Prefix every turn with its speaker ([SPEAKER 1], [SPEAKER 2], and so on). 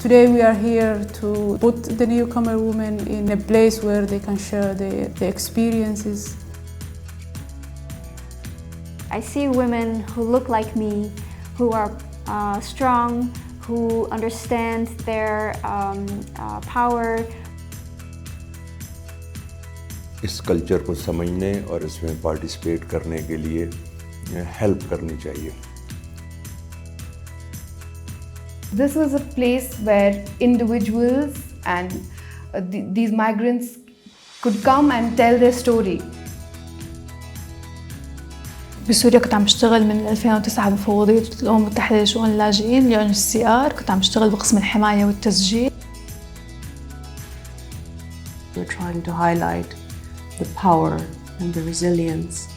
[SPEAKER 1] Today we are here to put the newcomer women in a place where they can share their experiences.
[SPEAKER 2] I see women who look like me, who are strong, who understand their power.
[SPEAKER 3] इस culture को समझने और इसमें participate करने के लिए help करनी चाहिए.
[SPEAKER 4] This was a place where individuals and these migrants could come and tell their story.
[SPEAKER 5] بسوريا كنت عم بشتغل من 2009 بمفوضية الأمم المتحدة لشؤون اللاجئين UNHCR. كنت عم بشتغل بقسم الحماية والتسجيل.
[SPEAKER 6] We're trying to highlight the power and the resilience